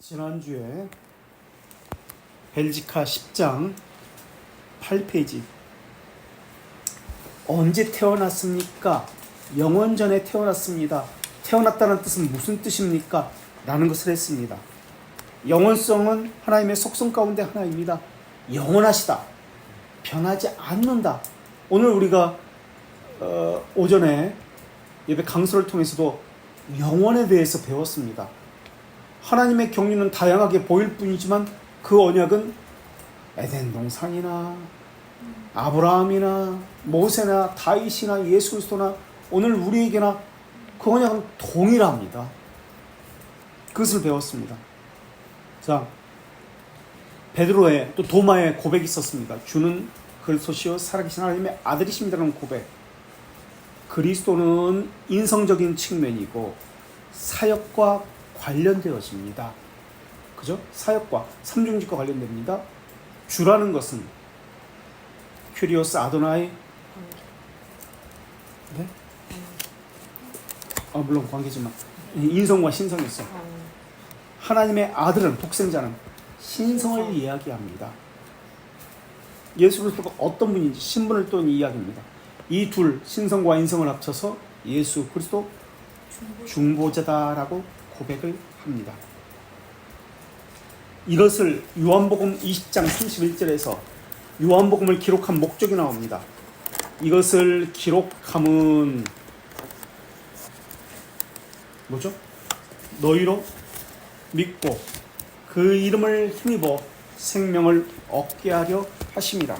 지난주에 벨지카 10장 8페이지 언제 태어났습니까? 영원 전에 태어났습니다. 태어났다는 뜻은 무슨 뜻입니까? 라는 것을 했습니다. 영원성은 하나님의 속성 가운데 하나입니다. 영원하시다. 변하지 않는다. 오늘 우리가 오전에 예배 강서를 통해서도 영원에 대해서 배웠습니다. 하나님의 경륜은 다양하게 보일 뿐이지만 그 언약은 에덴 동산이나 아브라함이나 모세나 다윗이나 예수 그리스도나 오늘 우리에게나 그 언약은 동일합니다. 그것을 배웠습니다. 자, 베드로의 또 도마의 고백이 있었습니다. 주는 그리스도시요 살아계신 하나님의 아들이십니다라는 고백. 그리스도는 인성적인 측면이고 사역과 관련되어집니다. 그죠? 사역과 삼중직과 관련됩니다. 주라는 것은 큐리오스 아도나이, 네? 물론 관계지만 인성과 신성이었어요. 하나님의 아들은 독생자는 신성을 이야기합니다. 예수 그리스도가 어떤 분인지 신분을 또 이야기합니다. 이 둘 신성과 인성을 합쳐서 예수 그리스도 중보자다라고 고백을 합니다. 이것을 요한복음 20장 31절에서 요한복음을 기록한 목적이 나옵니다. 이것을 기록함은 뭐죠? 너희로 믿고 그 이름을 힘입어 생명을 얻게 하려 하심이라.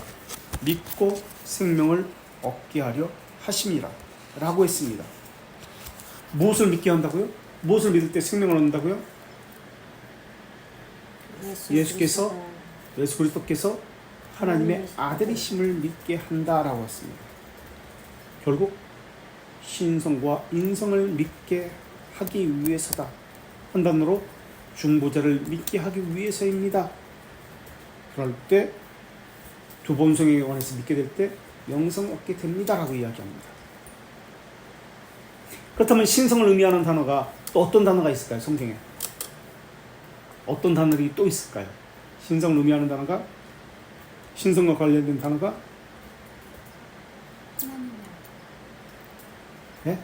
믿고 생명을 얻게 하려 하심이라 라고 했습니다. 무엇을 믿게 한다고요? 무엇을 믿을 때 생명을 얻는다고요? 예수 그리스도께서 하나님의 아들이심을 믿게 한다라고 했습니다. 결국 신성과 인성을 믿게 하기 위해서다. 한 단어로 중보자를 믿게 하기 위해서입니다. 그럴 때 두 본성에 관해서 믿게 될 때 영생을 얻게 됩니다라고 이야기합니다. 그렇다면 신성을 의미하는 단어가 또 어떤 단어가 있을까요? 성경에 어떤 단어들이 또 있을까요? 신성을 의미하는 단어가, 신성과 관련된 단어가 네?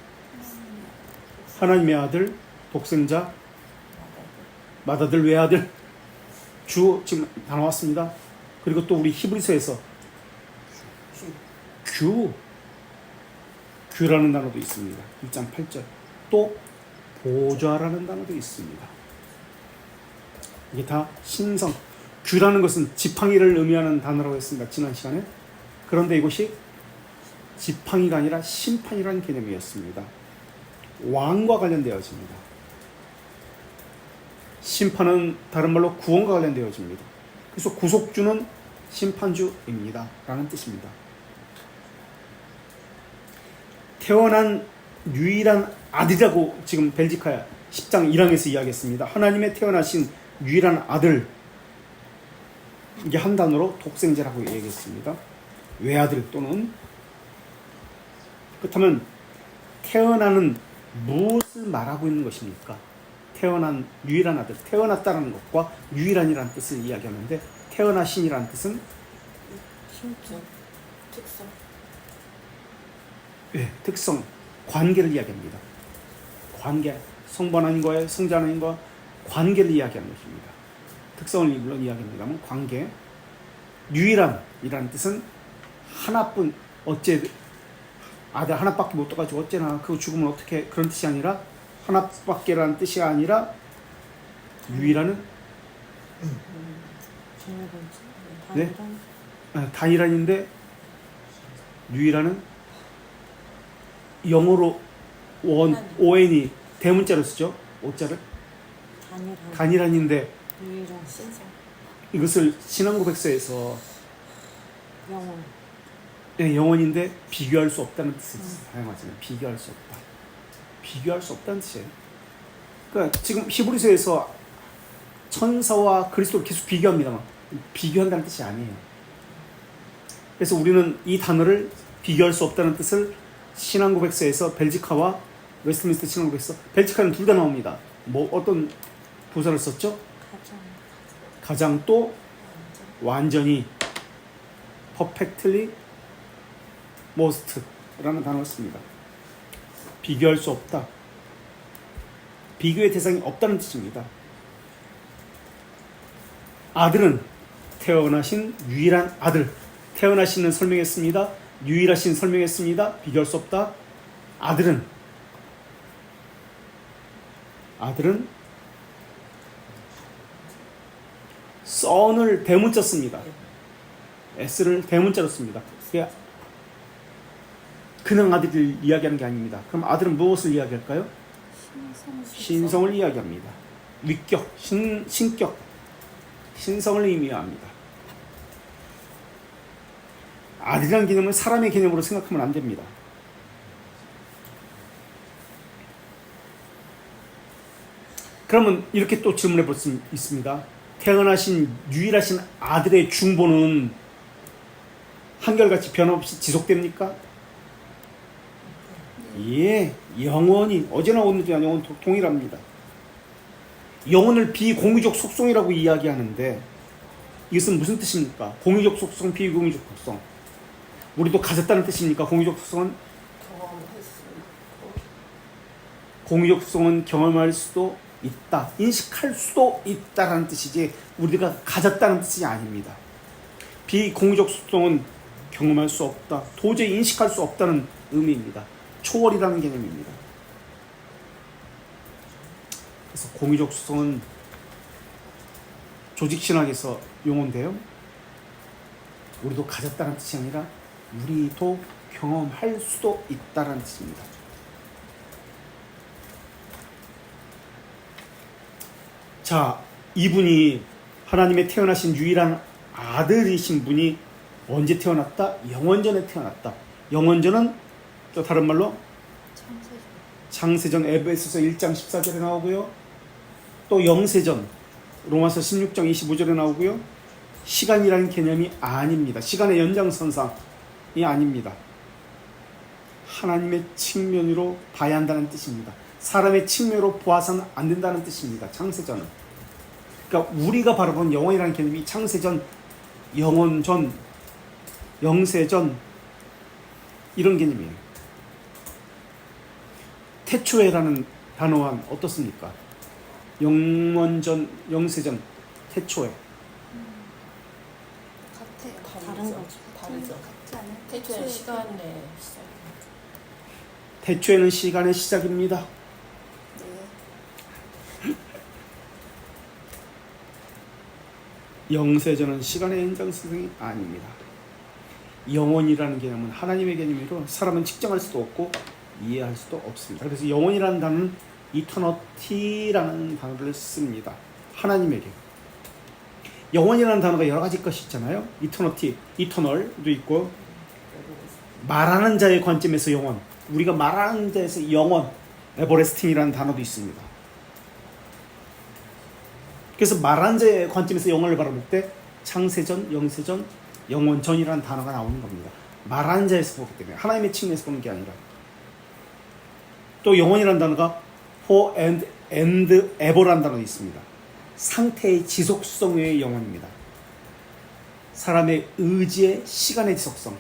하나님의 아들, 독생자, 맏아들, 외아들, 주 지금 다 나왔습니다. 그리고 또 우리 히브리서에서 규라는 단어도 있습니다. 1장 8절. 또 보좌라는 단어도 있습니다. 이게 다 신성. 규라는 것은 지팡이를 의미하는 단어라고 했습니다. 지난 시간에. 그런데 이것이 지팡이가 아니라 심판이라는 개념이었습니다. 왕과 관련되어집니다. 심판은 다른 말로 구원과 관련되어집니다. 그래서 구속주는 심판주입니다. 라는 뜻입니다. 태어난 유일한 아들이라고 지금 벨지카 10장 1항에서 이야기했습니다. 하나님의 태어나신 유일한 아들, 이게 한 단어로 독생자라고 얘기했습니다. 외아들 또는. 그렇다면 태어나는 무엇을 말하고 있는 것입니까? 태어난 유일한 아들, 태어났다는 것과 유일한이라는 뜻을 이야기하는데, 태어나신이라는 뜻은 힘줄, 특성. 네, 특성, 관계를 이야기합니다. 관계, 성부 하나님과의 성자 하나님과 관계를 이야기하는 것입니다. 특성을 물론 이야기합니다만 관계. 유일한이라는 뜻은 하나뿐, 어째 아들 하나밖에 못 떠가지고 어째나 그거 죽으면 어떻게, 그런 뜻이 아니라 하나밖에라는 뜻이 아니라 유일한은 네? 단일한인데 유일한은 영어로 ON이 대문자로 쓰죠. 오자를 단일한인데 유일한 신성. 이것을 신앙고백서에서 영원. 네, 영원인데 비교할 수 없다는 뜻을 사용하잖아요. 비교할 수 없다. 비교할 수 없다는 뜻이에요. 그러니까 지금 히브리서에서 천사와 그리스도를 계속 비교합니다만 비교한다는 뜻이 아니에요. 그래서 우리는 이 단어를 비교할 수 없다는 뜻을 신앙고백서에서 벨지카와 웨스트민스터 신앙고백서, 벨지카는 둘 다 나옵니다. 뭐 어떤 부사를 썼죠? 가장 또 완전히 perfectly most라는 단어를 씁니다. 비교할 수 없다. 비교의 대상이 없다는 뜻입니다. 아들은 태어나신 유일한 아들. 태어나신은 설명했습니다. 유일하신 설명했습니다. 비교할 수 없다. 아들은 son을 대문자 씁니다. s를 대문자로 씁니다. 그게 그냥 아들을 이야기하는 게 아닙니다. 그럼 아들은 무엇을 이야기할까요? 신성을 이야기합니다. 위격, 신격, 신성을 의미합니다. 아들이라는 개념은 사람의 개념으로 생각하면 안 됩니다. 그러면 이렇게 또 질문해 볼 수 있습니다. 태어나신 유일하신 아들의 중보는 한결같이 변함없이 지속됩니까? 예, 영원히 어제나 오늘도 영원 동일합니다. 영혼을 비공유적 속성이라고 이야기하는데 이것은 무슨 뜻입니까? 공유적 속성, 비공유적 속성. 우리도 가졌다는 뜻입니까? 공유적 속성은 공유적 속성은 경험할 수도 있다, 인식할 수도 있다라는 뜻이지 우리가 가졌다는 뜻이 아닙니다. 비공유적 속성은 경험할 수 없다, 도저히 인식할 수 없다는 의미입니다. 초월이라는 개념입니다. 그래서 공유적 속성은 조직신학에서 용어인데요, 우리도 가졌다는 뜻이 아니라 우리도 경험할 수도 있다는 뜻입니다. 자, 이분이 하나님의 태어나신 유일한 아들이신 분이 언제 태어났다? 영원전에 태어났다. 영원전은 또 다른 말로 창세전 에베소서 1장 14절에 나오고요. 또 영세전 로마서 16장 25절에 나오고요. 시간이라는 개념이 아닙니다. 시간의 연장선상이 아닙니다. 하나님의 측면으로 봐야 한다는 뜻입니다. 사람의 측면으로 보아서는 안 된다는 뜻입니다. 창세전은. 그러니까 우리가 바라본 영원이라는 개념이 창세전, 영원전, 영세전 이런 개념이에요. 태초에라는 단어와 어떻습니까? 영원전, 영세전, 태초에. 같아요. 다른 거죠. 다르죠. 같지 않아요? 태초의 시간의 시작. 태초에는 시간의 시작입니다. 네. 영세전은 시간의 연장선상이 아닙니다. 영원이라는 개념은 하나님의 개념이로 사람은 측정할 수도 없고 이해할 수도 없습니다. 그래서 영원이라는 단어는 이터너티라는 단어를 씁니다. 하나님에게. 영원이라는 단어가 여러 가지 것이 있잖아요. 이터너티, 이터널도 있고, 말하는 자의 관점에서 영원, 우리가 말하는 자에서 영원, 에버레스팅이라는 단어도 있습니다. 그래서 말하는 자의 관점에서 영원을 바라볼 때 창세전, 영세전, 영원전이라는 단어가 나오는 겁니다. 말하는 자에서 보기 때문에 하나님의 측면에서 보는 게 아니라. 또 영원이라는 단어가 for and ever라는 단어가 있습니다. 상태의 지속성의 영원입니다. 사람의 의지의 시간의 지속성,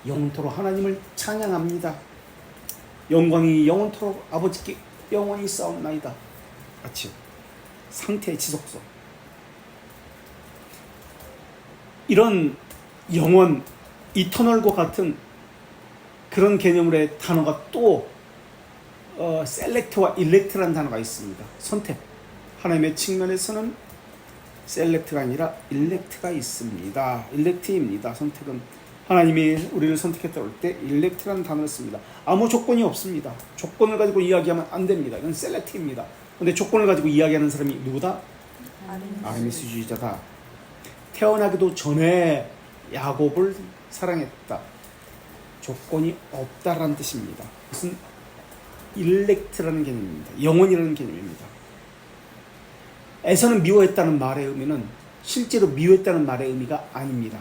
영원토록 하나님을 찬양합니다. 영광이 영원토록 아버지께 영원히 싸움나이다. 같이 상태의 지속성. 이런 영원, 이터널과 같은 그런 개념의 단어가 또 셀렉트와 일렉트라는 단어가 있습니다. 선택. 하나님의 측면에서는 셀렉트가 아니라 일렉트가 있습니다. 일렉트입니다. 선택은 하나님이 우리를 선택했다고 할 때 일렉트라는 단어를 씁니다. 아무 조건이 없습니다. 조건을 가지고 이야기하면 안 됩니다. 이건 셀렉트입니다. 그런데 조건을 가지고 이야기하는 사람이 누구다? 아르미스주의자다. 태어나기도 전에 야곱을 사랑했다. 조건이 없다라는 뜻입니다. 무슨 일렉트라는 개념입니다. 영원이라는 개념입니다. 에서는 미워했다는 말의 의미는 실제로 미워했다는 말의 의미가 아닙니다.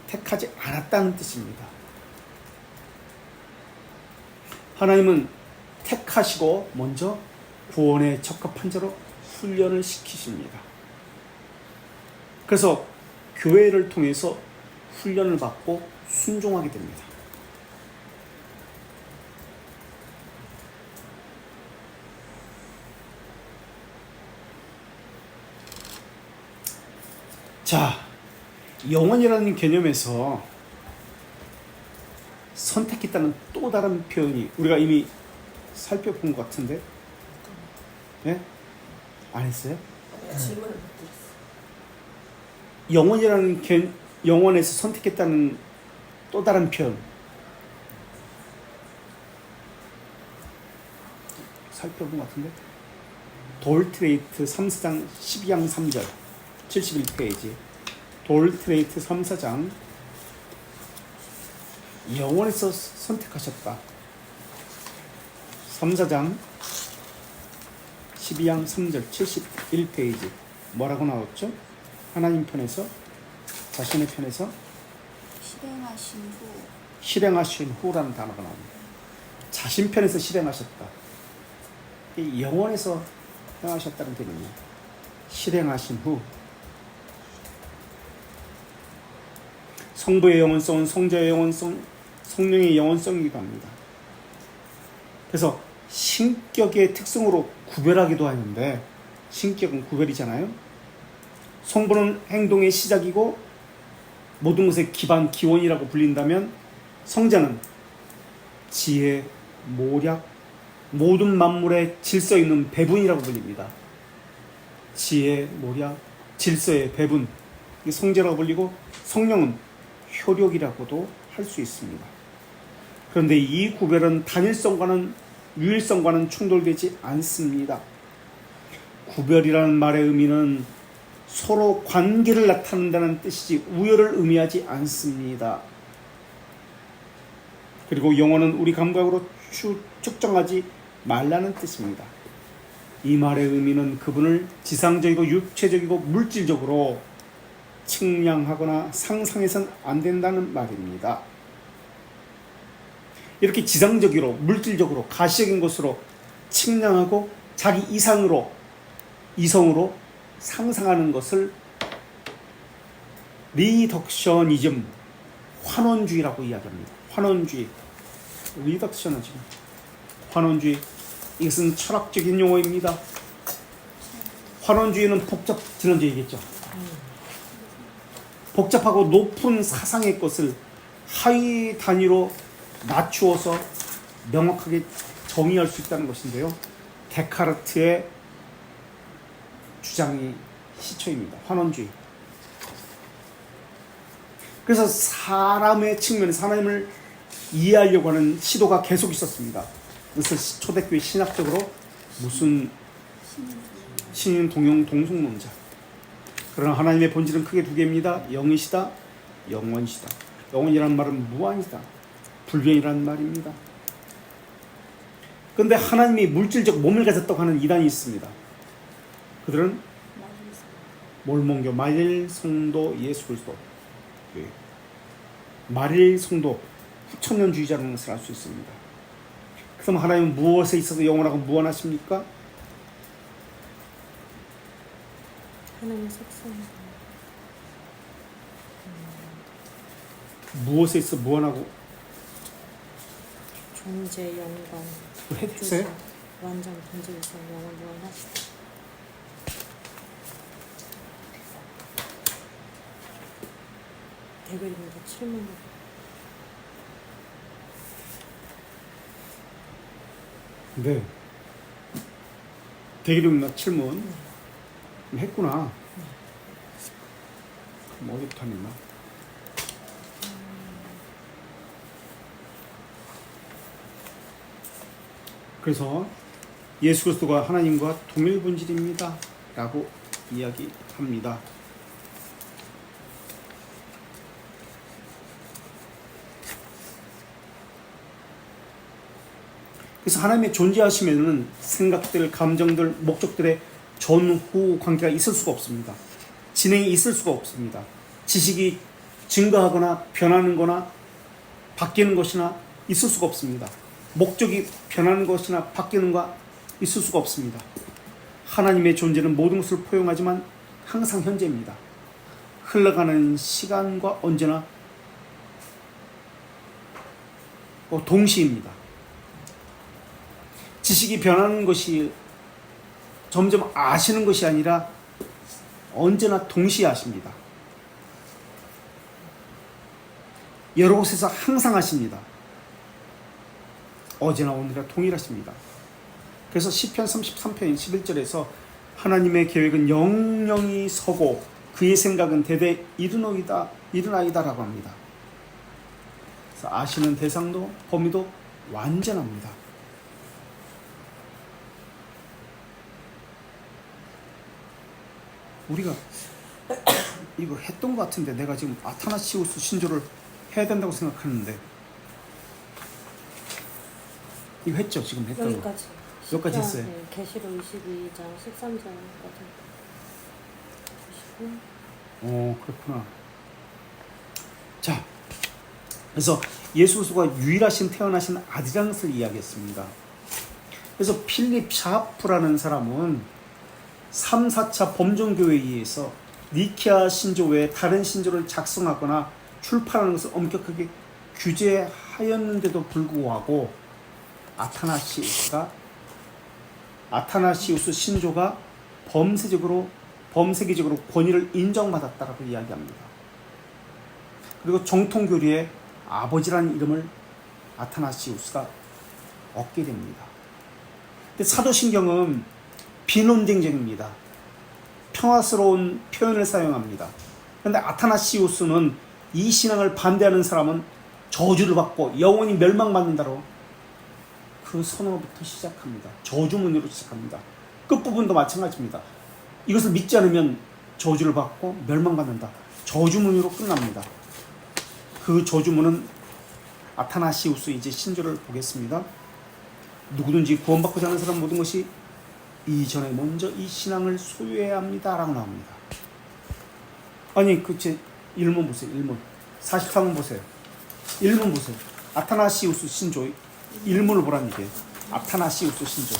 택하지 않았다는 뜻입니다. 하나님은 택하시고 먼저 구원에 적합한 자로 훈련을 시키십니다. 그래서 교회를 통해서 훈련을 받고 순종하게 됩니다. 자, 영원이라는 개념에서 선택했다는 또 다른 표현이 우리가 이미 살펴본 것 같은데, 예? 안 했어요? 질문을 못 드렸어. 영원이라는 영원에서 선택했다는 또 다른 표현 살펴본 것 같은데, 돌트레이트 3사장 12장 3절 71페이지 돌트레이트 3사장 영원에서 선택하셨다. 3사장 12장 3절 71페이지 뭐라고 나왔죠? 하나님 편에서, 자신의 편에서 실행하신 후라는 단어가 나옵니다. 자신 편에서 실행하셨다. 이 영원에서 행하셨다는 개념이에요. 실행하신 후. 성부의 영원성은 성자의 영원성, 성령의 영원성이기도 합니다. 그래서 신격의 특성으로 구별하기도 하는데, 신격은 구별이잖아요. 성부는 행동의 시작이고 모든 것의 기반, 기원이라고 불린다면, 성자는 지혜, 모략, 모든 만물의 질서 있는 배분이라고 불립니다. 지혜, 모략, 질서의 배분, 이게 성자라고 불리고, 성령은 효력이라고도 할 수 있습니다. 그런데 이 구별은 단일성과는 유일성과는 충돌되지 않습니다. 구별이라는 말의 의미는 서로 관계를 나타낸다는 뜻이지 우열을 의미하지 않습니다. 그리고 영혼은 우리 감각으로 측정하지 말라는 뜻입니다. 이 말의 의미는 그분을 지상적이고 육체적이고 물질적으로 측량하거나 상상해서는 안 된다는 말입니다. 이렇게 지상적으로, 물질적으로, 가시적인 것으로 측량하고 자기 이성으로 상상하는 것을 리덕셔니즘, 환원주의라고 이야기합니다. 환원주의, 리덕셔니즘, 환원주의, 이것은 철학적인 용어입니다. 환원주의는 지난주에 얘기했죠. 복잡하고 높은 사상의 것을 하위 단위로 낮추어서 명확하게 정의할 수 있다는 것인데요. 데카르트의 주장이 시초입니다. 환원주의. 그래서 사람의 측면에서 하나님을 이해하려고 하는 시도가 계속 있었습니다. 그래서 초대교회 신학적으로 무슨 신인 동용 동성론자. 그러나 하나님의 본질은 크게 두 개입니다. 영이시다, 영원이시다. 영원이라는 말은 무한이다, 불변이라는 말입니다. 그런데 하나님이 물질적 몸을 가졌다고 하는 이단이 있습니다. 그들은 몰몬교, 말일 성도 예수 그리스도, 말일 성도 후천년주의자라는 것을 알 수 있습니다. 그럼 하나님은 무엇에 있어서 영원하고 무한하십니까? 하나님의 속성. 무엇에 있어 무한하고? 존재, 영광, 했어요? 완전 존재에서 영원하시다. 대글입니다. 7문. 네. 대기룡나 7문 했구나. 그럼 어디부터 했나? 그래서 예수 그리스도가 하나님과 동일 본질입니다 라고 이야기합니다. 그래서 하나님의 존재하시면은 생각들, 감정들, 목적들의 전후 관계가 있을 수가 없습니다. 진행이 있을 수가 없습니다. 지식이 증가하거나 변하는 거나 바뀌는 것이나 있을 수가 없습니다. 목적이 변하는 것이나 바뀌는 거 있을 수가 없습니다. 하나님의 존재는 모든 것을 포용하지만 항상 현재입니다. 흘러가는 시간과 언제나 동시입니다. 지식이 변하는 것이 점점 아시는 것이 아니라 언제나 동시에 아십니다. 여러 곳에서 항상 하십니다. 어제나 오늘이나 동일하십니다. 그래서 시편 33편 11절에서 하나님의 계획은 영영이 서고 그의 생각은 대대 이르나이다라고 합니다. 그래서 아시는 대상도 범위도 완전합니다. 우리가 이거 했던 것 같은데 내가 지금 아타나시우스 신조를 해야 된다고 생각하는데 이거 했죠? 지금 했던 거. 여기까지. 여기까지 했어요. 네, 계시록 22장 13절까지. 그렇구나. 자, 그래서 예수 그리스도가 유일하신 태어나신 아들이라는 것을 이야기했습니다. 그래서 필립 샤프라는 사람은 3, 4차 범정교회에 의해서 니케아 신조 외에 다른 신조를 작성하거나 출판하는 것을 엄격하게 규제하였는데도 불구하고 아타나시우스 신조가 범세계적으로 권위를 인정받았다라고 이야기합니다. 그리고 정통교리의 아버지라는 이름을 아타나시우스가 얻게 됩니다. 근데 사도신경은 비논쟁적입니다. 평화스러운 표현을 사용합니다. 그런데 아타나시우스는 이 신앙을 반대하는 사람은 저주를 받고 영원히 멸망받는다로 그 선언부터 시작합니다. 저주문으로 시작합니다. 끝부분도 마찬가지입니다. 이것을 믿지 않으면 저주를 받고 멸망받는다. 저주문으로 끝납니다. 그 저주문은 아타나시우스 이제 신조를 보겠습니다. 누구든지 구원받고자 하는 사람 모든 것이 이전에 먼저 이 신앙을 소유해야 합니다. 라고 나옵니다. 아니 제 1문 보세요. 1문 44문 보세요. 1문 보세요. 아타나시우스 신조 1문을 보라는 얘기예요. 아타나시우스 신조.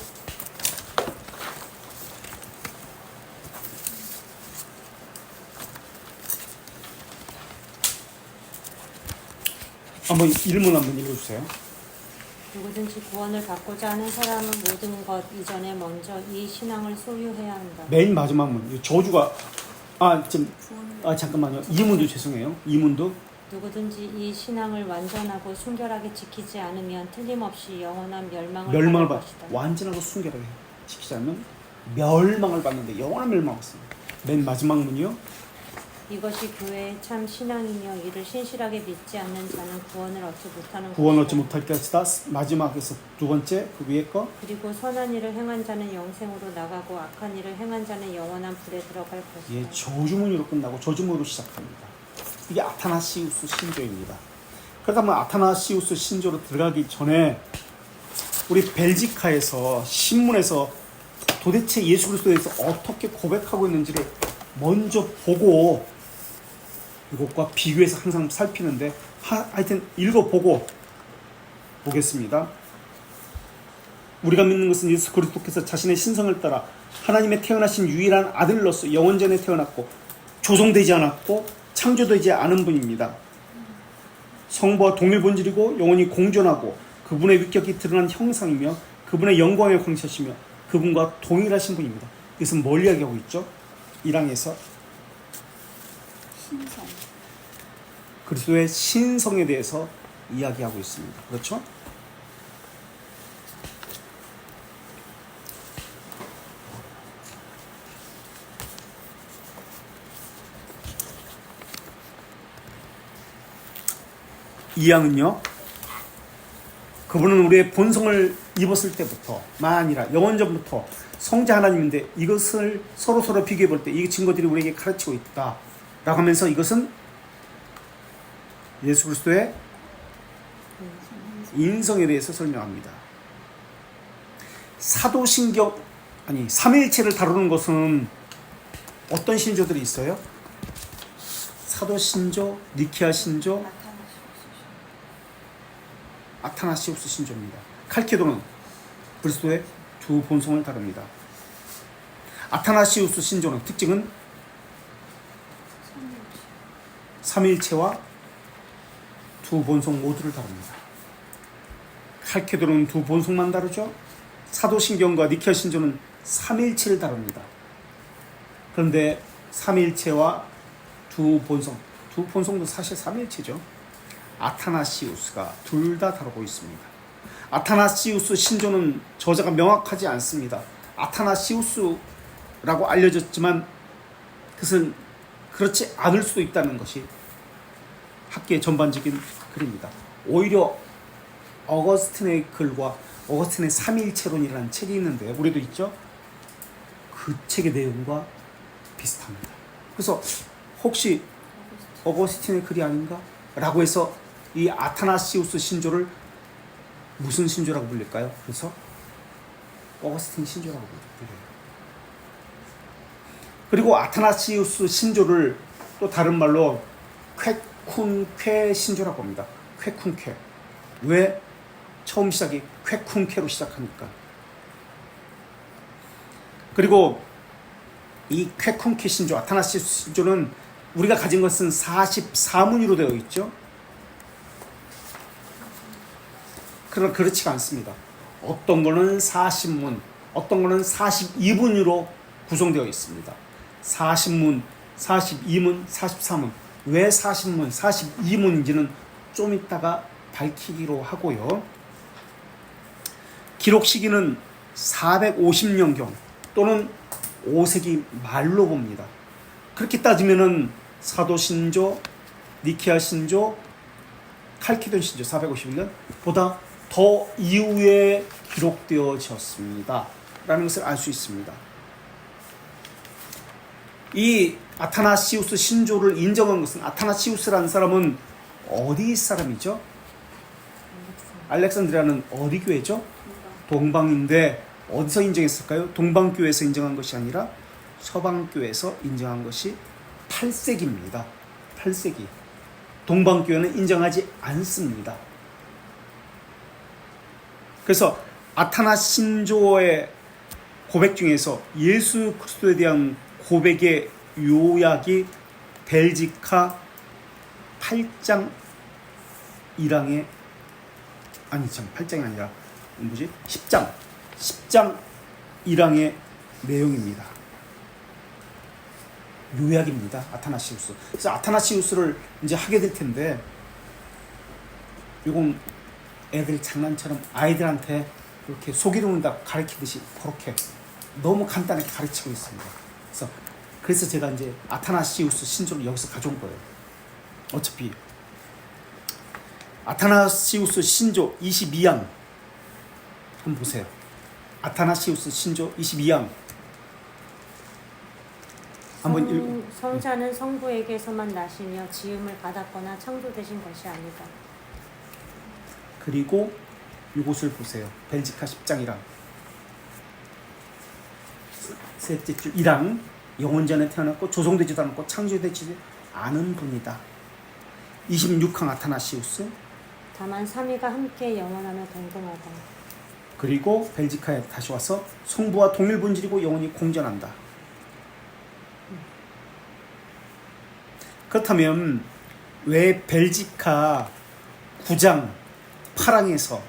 한번 1문 한번 읽어주세요. 누구든지 구원을 받고자 하는 사람은 모든 것 이전에 먼저 이 신앙을 소유해야 한다. 맨 마지막 문. 저주가 잠깐만요. 2문도 죄송해요. 2문도 누구든지 이 신앙을 완전하고 순결하게 지키지 않으면 틀림없이 영원한 멸망을 멸망을 받을 받 것이다. 완전하고 순결하게 지키지 않으면 멸망을 받는데 영원한 멸망을 받습니다. 맨 마지막 문이요. 이것이 교회의 참 신앙이며 이를 신실하게 믿지 않는 자는 구원을 얻지 못하는 구원 얻지 것이다. 못할 것이다. 마지막에서 두 번째 그 위에 거. 그리고 선한 일을 행한 자는 영생으로 나가고 악한 일을 행한 자는 영원한 불에 들어갈 것이다. 예, 저주문으로 끝나고 저주문으로 시작합니다. 이게 아타나시우스 신조입니다. 그렇다면 아타나시우스 신조로 들어가기 전에 우리 벨지카에서 신문에서 도대체 예수 그리스도에 대해서 어떻게 고백하고 있는지를 먼저 보고 이것과 비교해서 항상 살피는데 하여튼 읽어보고 보겠습니다. 우리가 믿는 것은 예수 그리스도께서 자신의 신성을 따라 하나님의 태어나신 유일한 아들로서 영원전에 태어났고 조성되지 않았고 창조되지 않은 분입니다. 성부와 동일 본질이고 영원히 공존하고 그분의 위격이 드러난 형상이며 그분의 영광의 광채시며 그분과 동일하신 분입니다. 이것은 뭘 이야기하고 있죠? 1항에서 신성. 그리스도의 신성에 대해서 이야기하고 있습니다. 그렇죠? 이 항은요, 그분은 우리의 본성을 입었을 때부터만 아니라 영원전부터 성자 하나님인데 이것을 서로 비교해 볼 때 이 증거들이 우리에게 가르치고 있다 라고 하면서 이것은 예수 그리스도의 인성에 대해서 설명합니다. 삼위일체를 다루는 것은 어떤 신조들이 있어요? 사도신조, 니케아 신조, 아타나시우스 신조입니다. 칼케도는 그리스도의 두 본성을 다룹니다. 아타나시우스 신조는 특징은 삼위일체와 두 본속 모두를 다룹니다. 칼케도는 두 본속만 다루죠. 사도신경과 니케아 신조는 삼위일체를 다룹니다. 그런데 삼위일체와 두 본성도 사실 삼위일체죠. 아타나시우스가 둘 다 다루고 있습니다. 아타나시우스 신조는 저자가 명확하지 않습니다. 아타나시우스라고 알려졌지만 그것은 그렇지 않을 수도 있다는 것이 학계의 전반적인 글입니다. 오히려 어거스틴의 글과 어거스틴의 삼위일체론이라는 책이 있는데 우리도 있죠. 그 책의 내용과 비슷합니다. 그래서 혹시 어거스틴의 글이 아닌가? 라고 해서 이 아타나시우스 신조를 무슨 신조라고 불릴까요? 그래서 어거스틴 신조라고 불려요. 그리고 아타나시우스 신조를 또 다른 말로 쾌쿤쾌 신조라고 합니다. 쾌쿤쾌. 왜 처음 시작이 쾌쿤쾌로 시작합니까? 그리고 이 쾌쿤쾌 신조, 아타나시우스 신조는 우리가 가진 것은 44문으로 되어 있죠. 그러나 그렇지가 않습니다. 어떤 거는 40문, 어떤 거는 42문으로 구성되어 있습니다. 40문, 42문, 43문. 왜 40문, 42문인지는 좀 이따가 밝히기로 하고요. 기록 시기는 450년경 또는 5세기 말로 봅니다. 그렇게 따지면은 사도신조, 니케아 신조, 칼키돈 신조 451년 보다 더 이후에 기록되어졌습니다. 라는 것을 알 수 있습니다. 이 아타나시우스 신조를 인정한 것은 아타나시우스라는 사람은 어디 사람이죠? 알렉산드리아는 어디 교회죠? 동방인데 어디서 인정했을까요? 동방교회에서 인정한 것이 아니라 서방교회에서 인정한 것이 8세기입니다. 8세기. 동방교회는 인정하지 않습니다. 그래서 아타나신조의 고백 중에서 예수 그리스도에 대한 고백의 요약이 벨지카 8장 1항의 8장이 아니라 10장 1항의 내용입니다. 요약입니다. 아타나시우스. 그래서 아타나시우스를 이제 하게 될 텐데 이건 애들 장난처럼 아이들한테 이렇게 속이는다 가르치듯이 그렇게 너무 간단하게 가르치고 있습니다. 그래서 제가 이제 아타나시우스 신조를 여기서 가져온 거예요. 어차피 아타나시우스 신조 22항 한번 보세요. 아타나시우스 신조 22항 한번 성자는 성부에게서만 나시며 지음을 받았거나 창조되신 것이 아니다. 그리고 이곳을 보세요. 벨지카 10장이랑 셋째 줄 1항 영원전에 태어났고 조성되지도 않았고 창조되지 않은 분이다. 26항 아타나시우스 다만 삼위가 함께 영원하며 동등하다. 그리고 벨지카에 다시 와서 성부와 동일 본질이고 영원히 공존한다. 그렇다면 왜 벨지카 9장 8항에서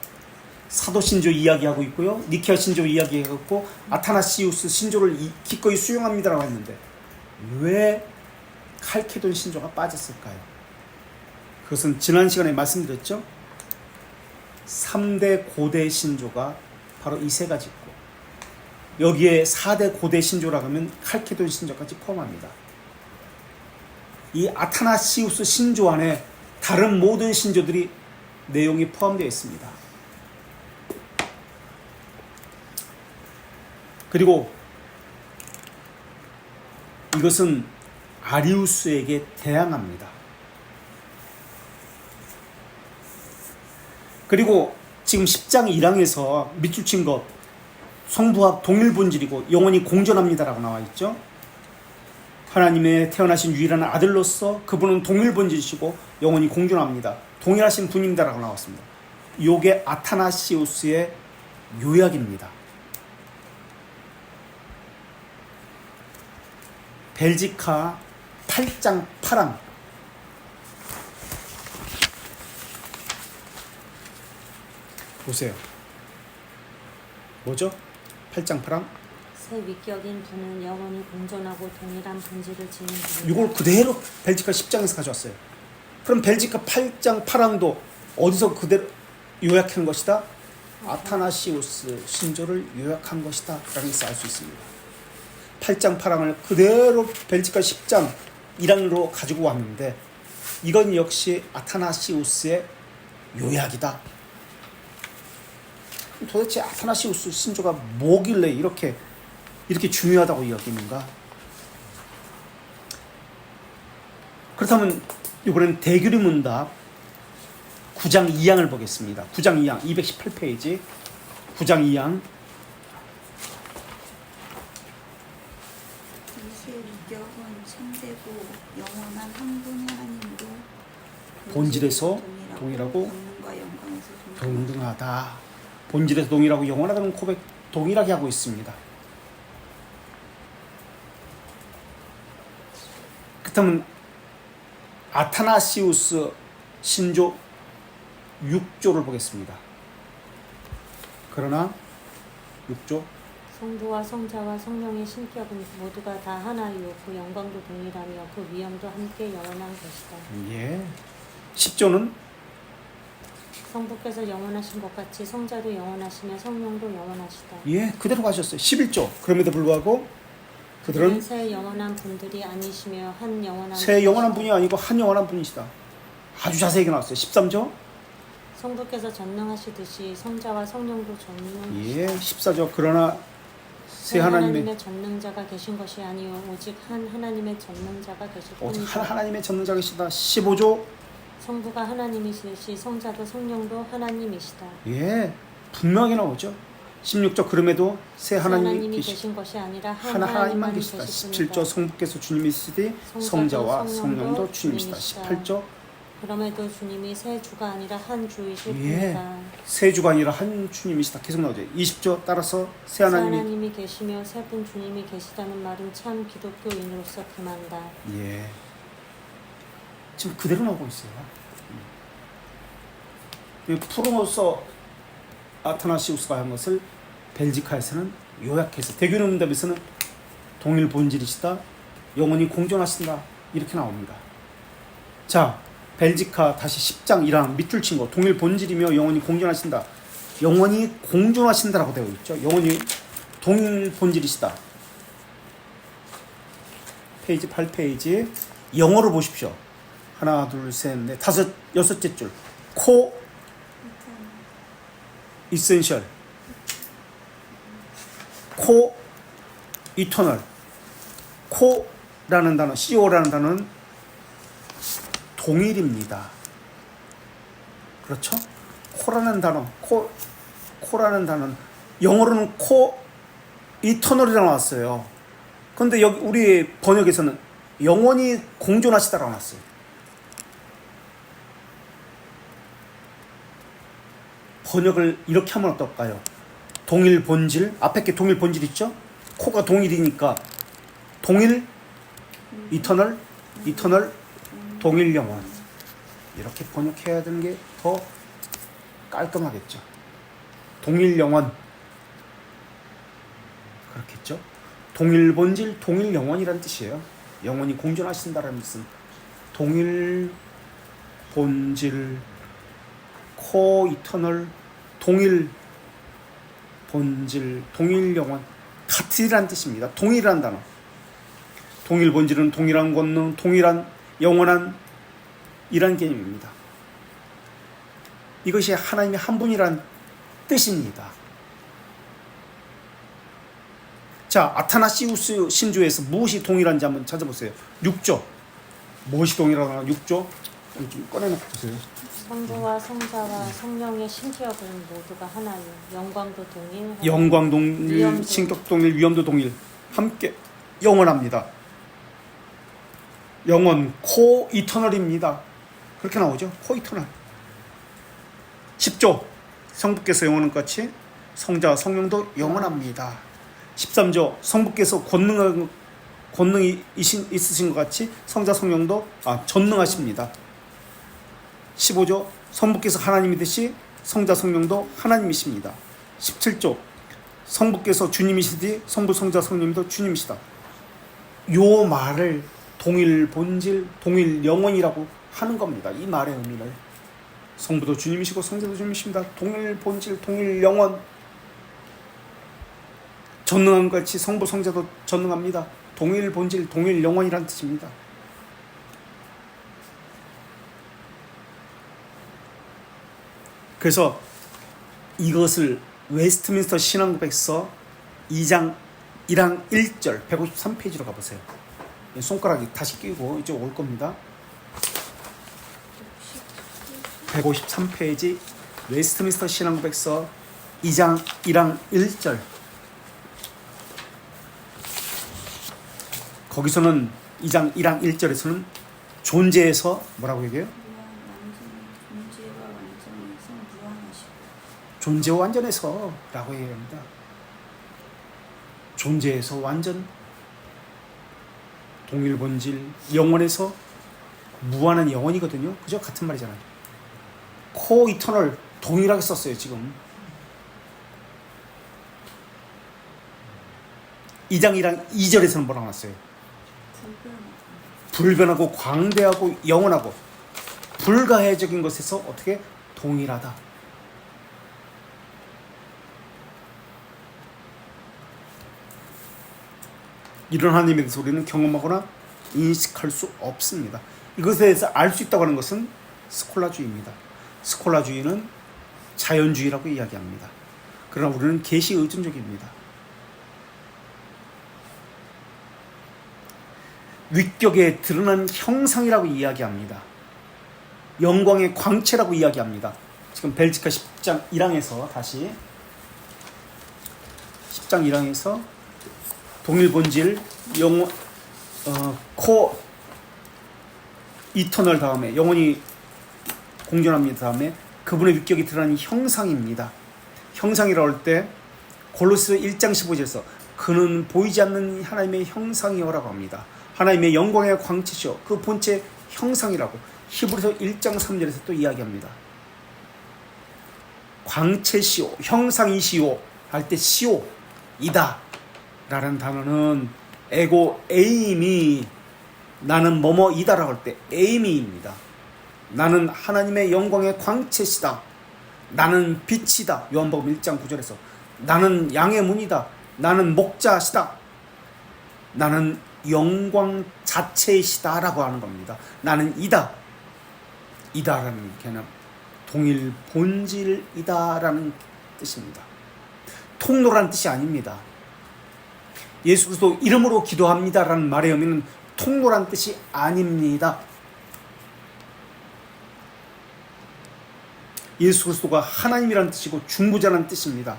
사도신조 이야기하고 있고요, 니케아 신조 이야기하고 있고 아타나시우스 신조를 기꺼이 수용합니다라고 했는데 왜 칼케돈 신조가 빠졌을까요? 그것은 지난 시간에 말씀드렸죠. 3대 고대 신조가 바로 이 세 가지 있고 여기에 4대 고대 신조라고 하면 칼케돈 신조까지 포함합니다. 이 아타나시우스 신조 안에 다른 모든 신조들이 내용이 포함되어 있습니다. 그리고 이것은 아리우스에게 대항합니다. 그리고 지금 10장 1항에서 밑줄 친 것 성부와 동일 본질이고 영원히 공존합니다라고 나와 있죠. 하나님의 태어나신 유일한 아들로서 그분은 동일 본질이시고 영원히 공존합니다. 동일하신 분입니다라고 나왔습니다. 요게 아타나시우스의 요약입니다. 벨지카 8장 8항. 보세요. 뭐죠? 8장 8항. 새 위격인 분은 영원히 공존하고 동일한 본질을 지닌 분이다. 이걸 그대로 벨지카 10장에서 가져왔어요. 그럼 벨지카 8장 8항도 어디서 그대로 요약한 것이다? 아타나시우스 신조를 요약한 것이다 라는 것을 알 수 있습니다. 8장 8항을 그대로 벨지카 10장 1항으로 가지고 왔는데 이건 역시 아타나시우스의 요약이다. 도대체 아타나시우스 신조가 뭐길래 이렇게 중요하다고 여기는가? 그렇다면 이번엔 대규리 문답 9장 2항을 보겠습니다. 9장 2항 218페이지 9장 2항. 이세 위격은 참되고 영원한 한 분 하나님으로 본질에서 동일하고 권능과 영광에서 동등하다. 본질에서 동일하고 영원하다는 고백 동일하게 하고 있습니다. 그렇다면 아타나시우스 신조 6조를 보겠습니다. 그러나 6조 성부와 성자와 성령의 신격은 모두가 다 하나이요 그 영광도 동일하며 그 위엄도 함께 영원한 것이다. 예. 10조는 성부께서 영원하신 것 같이 성자도 영원하시며 성령도 영원하시다. 예, 그대로 가셨어요. 11조. 그럼에도 불구하고 그들은 새 영원한 분들이 아니시며 한 영원한 새 영원한 분이 아니고 한 영원한 분이시다. 아주 자세하게 나왔어요. 13조. 성부께서 전능하시듯이 성자와 성령도 전능하시다. 예, 14조. 그러나 새 하나님의 전능자가 계신 것이 아니요 오직 한 하나님의 전능자가 계실 오직 뿐이다. 한 하나님의 전능자가 계시다. 15조. 성부가 하나님이시듯이 성자도 성령도 하나님이시다. 예, 분명하게 나오죠. 16조. 그럼에도 새 하나님이 하나님이 계시 계신 것이 아니라 하나님만 하나님만 계시다. 계실 17조. 뿐이다. 성부께서 주님이시되 성자와 성령도 주님이시다. 18조. 그럼에도 주님이 새 주가 아니라 한 주이실 예, 뿐이다. 새 주가 아니라 한 주님이시다. 계속 나오죠. 20조. 따라서 새 새 하나님이 하나님이 계시며 세 분 주님이 계시다는 말은 참 기독교인으로서 금한다. 예, 지금 그대로 나오고 있어요. 프로모서 아타나시우스가 한 것을 벨지카에서는 요약해서 대규모 문답에서는 동일 본질이시다, 영원히 공존하신다 이렇게 나옵니다. 자, 벨지카 다시 10장 1항 밑줄 친 거, 동일 본질이며 영원히 공존하신다. 영원히 공존하신다라고 되어 있죠. 영원히 동일 본질이시다. 페이지 8페이지 영어로 보십시오. 하나, 둘, 셋, 넷, 다섯, 여섯째 줄. 코 이센셜, 코 이터널. 코라는 단어, CO라는 단어는 동일입니다. 그렇죠? 코라는 단어, 코라는 단어는 영어로는 코 이터널이라고 나왔어요. 그런데 여기 우리 번역에서는 영원히 공존하시다라고 나왔어요. 번역을 이렇게 하면 어떨까요? 동일 본질, 앞에 게 동일 본질 있죠? 코가 동일이니까 동일, 이터널, 동일 영원. 이렇게 번역해야 되는 게 더 깔끔하겠죠. 동일 영원. 그렇겠죠? 동일 본질, 동일 영원이란 뜻이에요. 영원히 공존하신다는 뜻은 동일 본질, 코 이터널, 동일 본질, 동일 영원, 같으란 뜻입니다. 동일한 단어. 동일 본질은 동일한 권능, 동일한 영원한 이란 개념입니다. 이것이 하나님의 한 분이란 뜻입니다. 자, 아타나시우스 신조에서 무엇이 동일한지 한번 찾아보세요. 6조. 무엇이 동일하나? 6조. 좀 꺼내놓고 보세요. 성부와 성자와 성령의 신격은 모두가 하나요. 영광도 동일. 영광 동일, 위엄도. 신격 동일, 위엄도 동일. 함께 영원합니다. 영원, 코 이터널입니다. 그렇게 나오죠. 코 이터널. 10조. 성부께서 영원한 것 같이 성자, 성령도 영원합니다. 13조. 성부께서 권능이 있으신 것 같이 성자 성령도 전능하십니다. 15조 성부께서 하나님이듯이 성자 성령도 하나님이십니다. 17조 성부께서 주님이시듯이 성부 성자 성령도 주님이시다. 요 말을 동일 본질, 동일 영혼이라고 하는 겁니다. 이 말의 의미를. 성부도 주님이시고 성자도 주님이십니다. 동일 본질, 동일 영혼. 전능한 것 같이 성부 성자도 전능합니다. 동일 본질, 동일 영혼이란 뜻입니다. 그래서 이것을 웨스트민스터 신앙고백서 2장 1항 1절 153페이지로 가보세요. 손가락이 다시 끼고 이제 올 겁니다. 153페이지 웨스트민스터 신앙고백서 2장 1항 1절. 거기서는 2장 1항 1절에서는 존재에서 뭐라고 얘기해요? 존재와 완전에서 무한하시고 존재와 완전에서 라고 얘기합니다. 존재에서 완전, 동일 본질, 영원에서 무한한 영원이거든요. 그죠? 같은 말이잖아요. 코 이터널 동일하게 썼어요. 지금 2장 1항 2절에서는 뭐라고 나왔어요? 불변하고 광대하고 영원하고 불가해적인 것에서 어떻게 동일하다. 이런 하나님에 대해서 우리는 경험하거나 인식할 수 없습니다. 이것에 대해서 알 수 있다고 하는 것은 스콜라주의입니다. 스콜라주의는 자연주의라고 이야기합니다. 그러나 우리는 계시 의존적입니다. 위격에 드러난 형상이라고 이야기합니다. 영광의 광채라고 이야기합니다. 지금 벨지카 10장 1항에서 다시 10장 1항에서 동일 본질 영원 코 이터널 다음에 영원히 공존합니다. 다음에 그분의 위격이 드러난 형상입니다. 형상이라고 할 때 골로새 1장 15절에서 그는 보이지 않는 하나님의 형상이요라고 합니다. 하나님의 영광의 광채시오. 그 본체 형상이라고 히브리서 1장 3절에서 또 이야기합니다. 광채시오, 형상이시오 할 때 시오, 이다 라는 단어는 에고 에임이 나는 뭐뭐이다라고 할 때 에이미입니다. 나는 하나님의 영광의 광채시다. 나는 빛이다. 요한복음 1장 9절에서 나는 양의 문이다. 나는 목자시다. 나는 영광 자체이시다라고 하는 겁니다. 나는 이다라는 개념, 동일 본질이다라는 뜻입니다. 통로라는 뜻이 아닙니다. 예수 그리스도 이름으로 기도합니다라는 말의 의미는 통로라는 뜻이 아닙니다. 예수 그리스도가 하나님이라는 뜻이고 중보자라는 뜻입니다.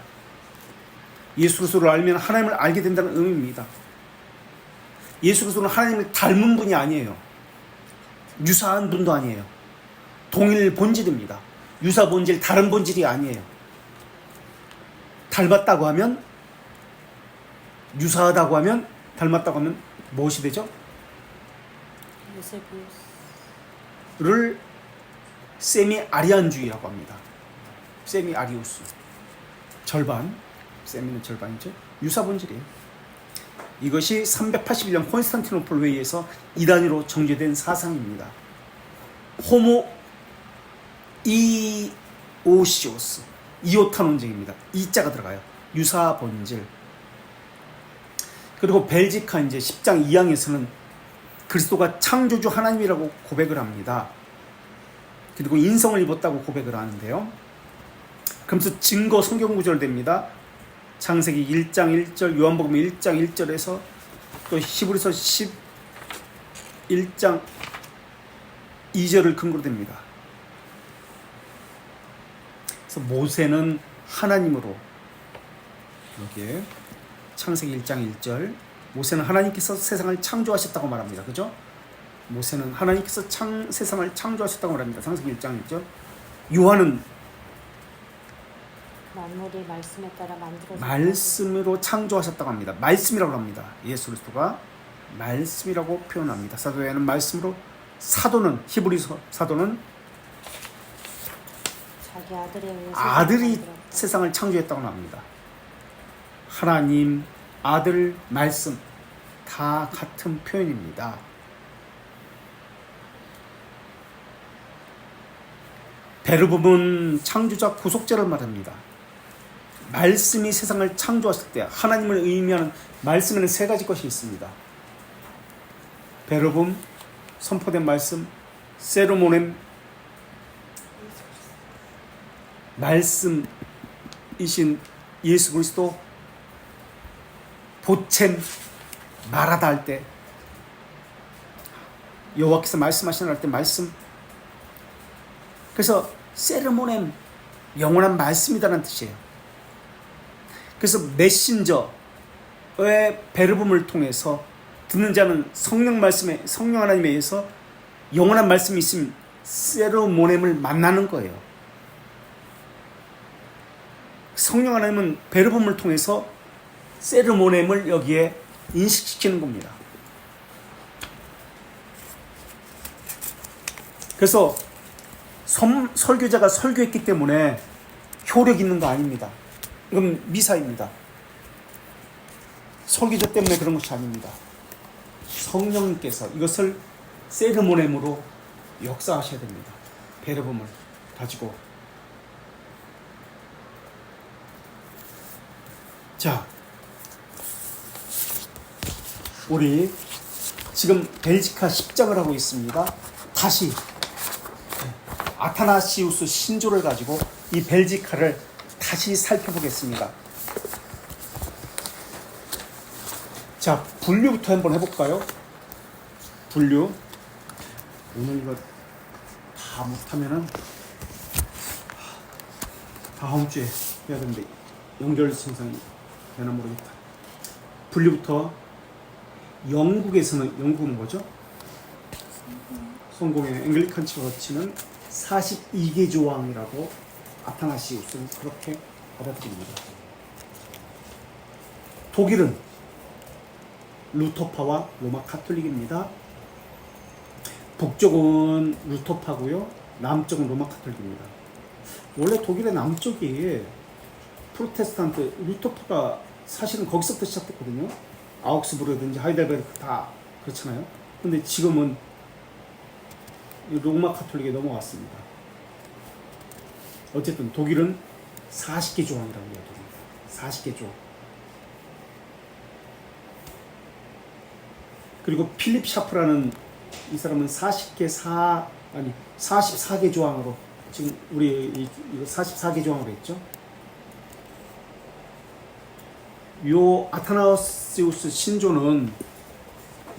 예수 그리스도를 알면 하나님을 알게 된다는 의미입니다. 예수 그리스도는 하나님을 닮은 분이 아니에요. 유사한 분도 아니에요. 동일 본질입니다. 유사 본질, 다른 본질이 아니에요. 닮았다고 하면, 유사하다고 하면, 닮았다고 하면 무엇이 되죠? 를 세미아리안주의라고 합니다. 세미아리우스. 절반, 세미는 절반이죠. 유사 본질이에요. 이것이 381년 콘스탄티노플 회의에서 이단위로 정죄된 사상입니다. 호모 이오시오스, 이오타 논쟁입니다. 이자가 들어가요. 유사 본질. 그리고 벨지카 이제 10장 2항에서는 그리스도가 창조주 하나님이라고 고백을 합니다. 그리고 인성을 입었다고 고백을 하는데요. 그러면서 증거 성경 구절 됩니다. 창세기 1장 1절, 요한복음 1장 1절에서 또 히브리서 11장 2절을 근거로 됩니다. 그래서 모세는 하나님으로, 여기에 창세기 1장 1절, 모세는 하나님께서 세상을 창조하셨다고 말합니다. 그죠? 모세는 하나님께서 세상을 창조하셨다고 말합니다. 창세기 1장 1절. 요한은 만물이 말씀에 따라 만들어졌다. 말씀으로 창조하셨다고 합니다. 말씀이라고 합니다. 예수 그리스도가. 말씀이라고 표현합니다. 사도에는 말씀으로, 사도는, 히브리서 사도는 자기 아들에 의해서 아들이 만들었다. 세상을 창조했다고 합니다. 하나님, 아들, 말씀 다 같은 표현입니다. 베르붐은 창조자 구속자를 말합니다. 말씀이 세상을 창조했을 때 하나님을 의미하는 말씀에는 세 가지 것이 있습니다. 베르붐, 선포된 말씀, 세르모넴, 말씀이신 예수 그리스도, 보챔, 말하다 할 때, 여호와께서 말씀하시는 할 때 말씀. 그래서 세르모넴, 영원한 말씀이다라는 뜻이에요. 그래서 메신저의 베르붐을 통해서 듣는 자는 성령 말씀에, 성령 하나님에 의해서 영원한 말씀이 있으면 세르모넴을 만나는 거예요. 성령 하나님은 베르붐을 통해서 세르모넴을 여기에 인식시키는 겁니다. 그래서 설교자가 설교했기 때문에 효력 있는 거 아닙니다. 이건 미사입니다. 설교자 때문에 그런 것이 아닙니다. 성령님께서 이것을 세르모넴으로 역사하셔야 됩니다. 베르붐을 가지고. 자, 우리 지금 벨지카 10장을 하고 있습니다. 다시 아타나시우스 신조를 가지고 이 벨지카를 다시 살펴보겠습니다. 자, 분류부터 한번 해볼까요? 분류. 오늘 이거 다 못하면은 다음 주에 해야 되는데 연결 생성이 되나 모르겠다. 분류부터. 영국은 뭐죠? 성공의 앵글리칸 처치는 42개 조항이라고 아타나시우스는 그렇게 받아들입니다. 독일은 루터파와 로마 카톨릭입니다. 북쪽은 루터파고요, 남쪽은 로마 카톨릭입니다. 원래 독일의 남쪽이 프로테스탄트, 루터파가 사실은 거기서부터 시작됐거든요. 아우크스부르든지 하이델베르크 다 그렇잖아요. 근데 지금은 로마 카톨릭에 넘어왔습니다. 어쨌든 독일은 40개 조항이라고 이야기합니다. 40개 조항. 그리고 필립 샤프라는 이 사람은 44개 조항으로, 지금 우리 이거 44개 조항으로 했죠. 요 아타나시우스 신조는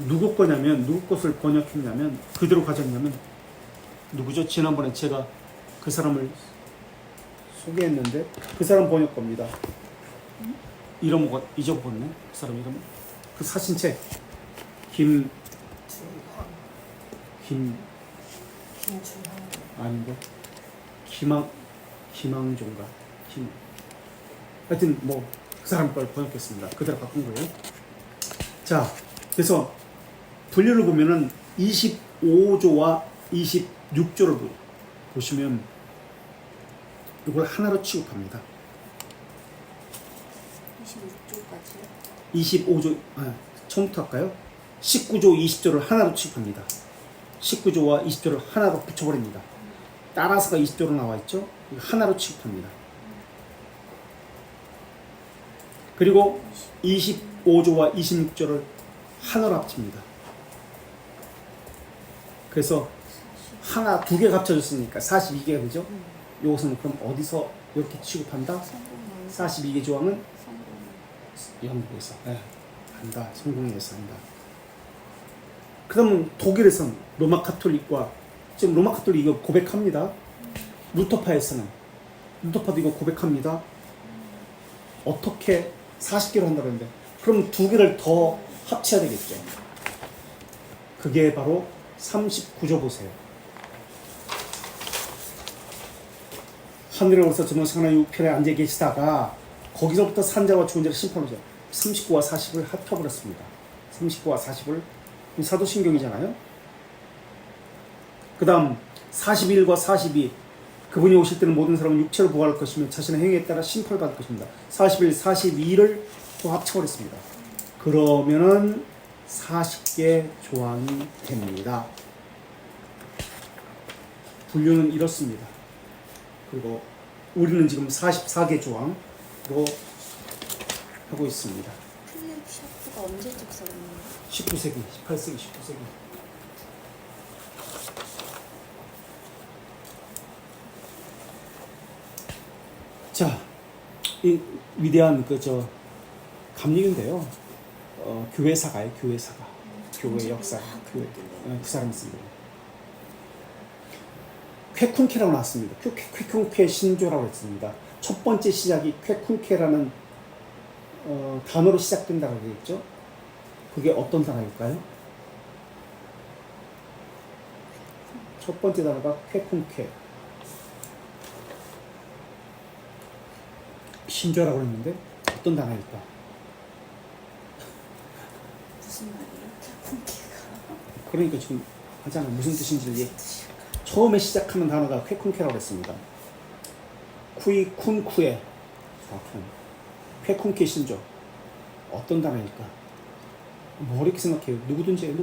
누구 거냐면, 누구 것을 번역했냐면, 그대로 가졌냐면 누구죠? 지난번에 제가 그 사람을 소개했는데 그 사람 번역 겁니다. 이름 잊어버렸네. 그 사람 이름. 그 사신책 아닌데 김항종가 하여튼 뭐 그 사람 걸 번역했습니다. 그대로 바꾼 거예요. 자, 그래서 분류를 보면은 25조와 26조를 보시면 이걸 하나로 취급합니다. 26조까지요? 25조, 처음부터 할까요? 19조, 20조를 하나로 취급합니다. 19조와 20조를 하나로 붙여버립니다. 따라서가 20조로 나와 있죠? 하나로 취급합니다. 그리고 25조와 26조를 하나로 합칩니다. 그래서 하나, 두 개 합쳐졌으니까 42개가 되죠? 이것은 그럼 어디서 이렇게 취급한다? 42개 조항은 영국에서 한다. 성공에서 한다. 그러면 독일에서는 로마 카톨릭과, 지금 로마 카톨릭 이거 고백합니다. 루터파에서는, 루터파도 이거 고백합니다. 어떻게 40개로 한다고 했는데, 그럼 두 개를 더 합쳐야 되겠죠. 그게 바로 39조 보세요. 하늘에 오르사 저는 하나의 우편에 앉아 계시다가 거기서부터 산자와 죽은 자를 심판하죠. 39와 40을 합쳐버렸습니다. 39와 40을 사도신경이잖아요. 그 다음 41과 42 그분이 오실 때는 모든 사람은 육체로 부활할 것이며 자신의 행위에 따라 심판을 받을 것입니다. 41, 42를 또 합쳐버렸습니다. 그러면은 40개 조항이 됩니다. 분류는 이렇습니다. 그리고 우리는 지금 44개 조항으로 하고 있습니다. 필립 샤프가 언제적 사람이에요? 19세기, 18세기, 19세기. 자, 이 위대한 감리인데요. 교회사가예요, 교회사가. 교회 역사, 교회. 그 사람이 씁니다. 쾌쿤케라고 나왔습니다. 쾌쿤케 신조라고 했습니다. 첫 번째 시작이 쾌쿤케라는 단어로 시작된다고 했죠. 그게 어떤 단어일까요? 첫 번째 단어가 쾌쿤케. 신조라고 했는데 어떤 단어일까? 무슨 말이에요? funke가 그러니까 지금 하잖아. 무슨 뜻인지 처음에 시작하는 단어가 쾌쿤케라고 했습니다. 쿠이 쿤쿠에 쾌쿤케 신조 어떤 단어일까? 뭐 이렇게 생각해요. 누구든지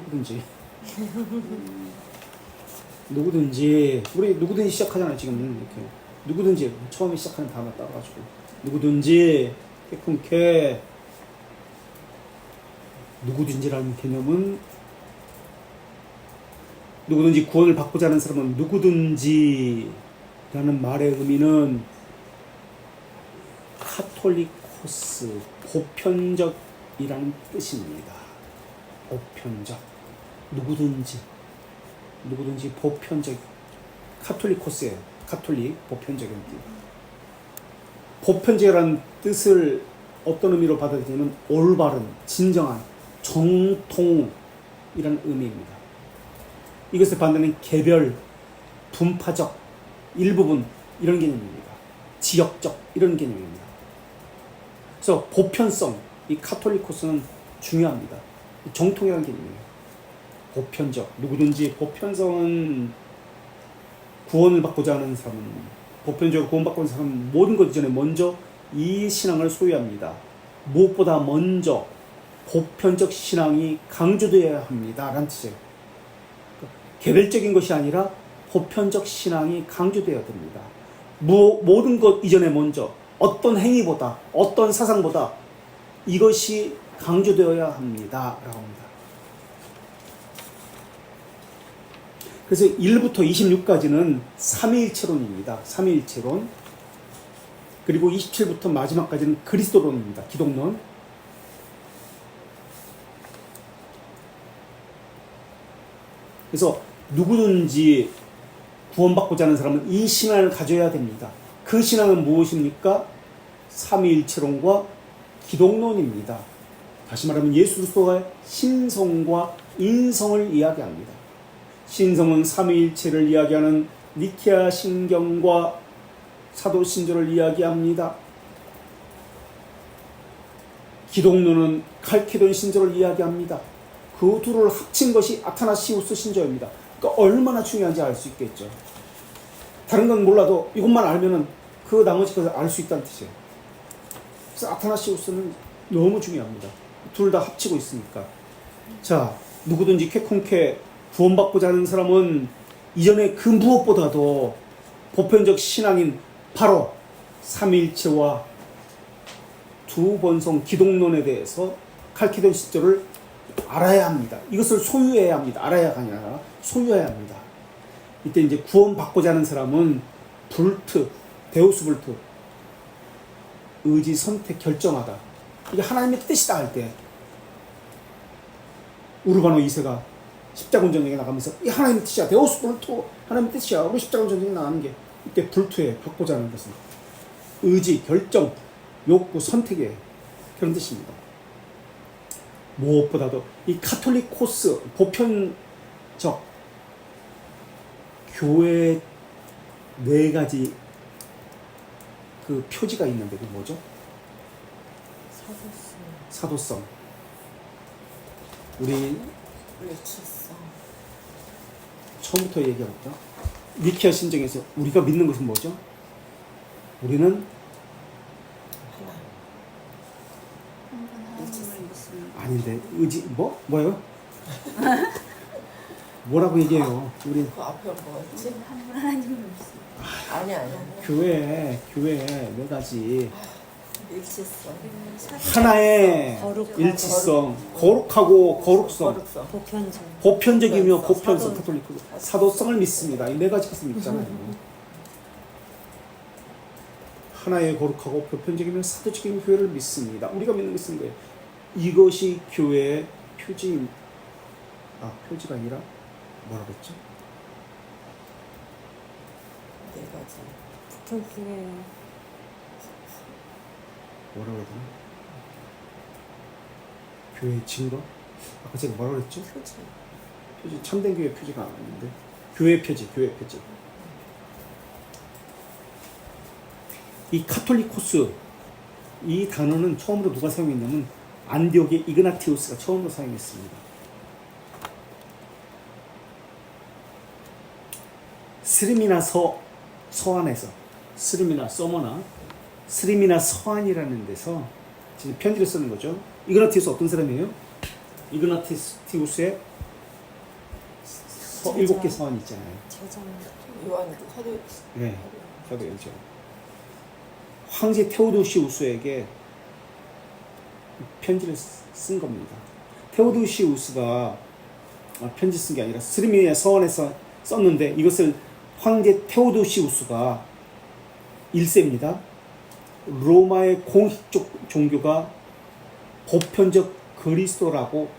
우리 누구든지 시작하잖아요. 지금 이렇게 누구든지 처음에 시작하는 단어 따라가지고 누구든지 쾌쿤케 누구든지라는 개념은 누구든지 구원을 받고자 하는 사람은 누구든지라는 말의 의미는 카톨리코스 보편적이라는 뜻입니다. 보편적 누구든지 보편적 카톨리코스예요. 카톨릭 보편적인 뜻. 보편적이라는 뜻을 어떤 의미로 받아들이냐면 올바른, 진정한, 정통이라는 의미입니다. 이것을 반대는 개별, 분파적, 일부분 이런 개념입니다. 지역적 이런 개념입니다. 그래서 보편성, 이 카톨리코스는 중요합니다. 정통이라는 개념이에요. 보편적, 누구든지 보편성은 구원을 받고자 하는 사람은 보편적으로 구원받고자 하는 사람은 모든 것 이전에 먼저 이 신앙을 소유합니다. 무엇보다 먼저 보편적 신앙이 강조되어야 합니다. 라는 뜻이에요. 개별적인 것이 아니라 보편적 신앙이 강조되어야 됩니다. 모든 것 이전에 먼저 어떤 행위보다 어떤 사상보다 이것이 강조되어야 합니다. 라고 합니다. 그래서 1부터 26까지는 삼위일체론입니다. 삼위일체론. 그리고 27부터 마지막까지는 그리스도론입니다. 기독론. 그래서 누구든지 구원받고자 하는 사람은 이 신앙을 가져야 됩니다. 그 신앙은 무엇입니까? 삼위일체론과 기독론입니다. 다시 말하면 예수 그리스도가 신성과 인성을 이야기합니다. 신성은 삼위일체를 이야기하는 니케아 신경과 사도신조를 이야기합니다. 기독론은 칼케돈 신조를 이야기합니다. 그 둘을 합친 것이 아타나시우스 신조입니다. 그러니까 얼마나 중요한지 알 수 있겠죠. 다른 건 몰라도 이것만 알면은 그 나머지 것을 알 수 있다는 뜻이에요. 그래서 아타나시우스는 너무 중요합니다. 둘 다 합치고 있으니까. 자, 누구든지 쾌콩케 구원받고자 하는 사람은 이전에 그 무엇보다도 보편적 신앙인 바로 삼위일체와 두번성 기독론에 대해서 칼케돈 시조를 알아야 합니다. 이것을 소유해야 합니다. 알아야가 아니라 소유해야 합니다. 이때 이제 구원받고자 하는 사람은 불트, 데우스 불트, 의지, 선택, 결정하다. 이게 하나님의 뜻이다 할 때 우르바노 2세가 십자군 전쟁에 나가면서 이 하나님의 뜻이야. 데우스 불트 하나님의 뜻이야. 우리 십자군 전쟁에 나가는 게 이때 불트에 받고자 하는 것은 의지, 결정, 욕구, 선택이에요. 그런 뜻입니다. 무엇보다도 이 카톨리코스 보편적 교회 네 가지 그 표지가 있는데 그 뭐죠? 사도성. 우리 미쳤어. 처음부터 얘기해볼까? 니케아 신정에서 우리가 믿는 것은 뭐죠? 우리는 하나. 한 분 하나님을 믿습니다. 아닌데 뭐요? 뭐라고 얘기해요? 우리 그 앞에 뭐였지? 한 분 하나님을 믿습니다. 아니야. 교회 네 가지 미쳤어. 하나의 거룩, 일치성, 거룩하고 거룩성, 거룩성. 보편적. 보편적이며 사도. 보편성, 카톨릭 사도성을 믿습니다. 이 네 가지 것을 믿잖아요. 하나의 거룩하고 보편적이며 사도적인 교회를 믿습니다. 우리가 믿는 것은 거예요. 이것이 교회의 표지인, 표지가 아니라 뭐라고 했죠? 네 가지. 보편교회. 뭐라고 해야 되나? 교회의 증거? 아까 제가 뭐라고 했죠? 표지. 표지, 참된 교회 표지가 아닌데 교회 표지. 이 카톨리코스, 이 단어는 처음으로 누가 사용했냐면 안디옥의 이그나티우스가 처음으로 사용했습니다. 스림이나 서안에서 스림이나 서머나 스림이나 서안이라는 데서 지금 편지를 쓰는 거죠. 이그나티우스 어떤 사람이에요? 이그나티우스의 일곱 개 서안이 있잖아요. 제자입니다. 요한 사도. 네, 저도 알죠. 황제 테오도시우스에게 편지를 쓴 겁니다. 테오도시우스가 편지 쓴 게 아니라 스리미의 서원에서 썼는데 이것을 황제 테오도시우스가 1세입니다. 로마의 공식적 종교가 보편적 그리스도라고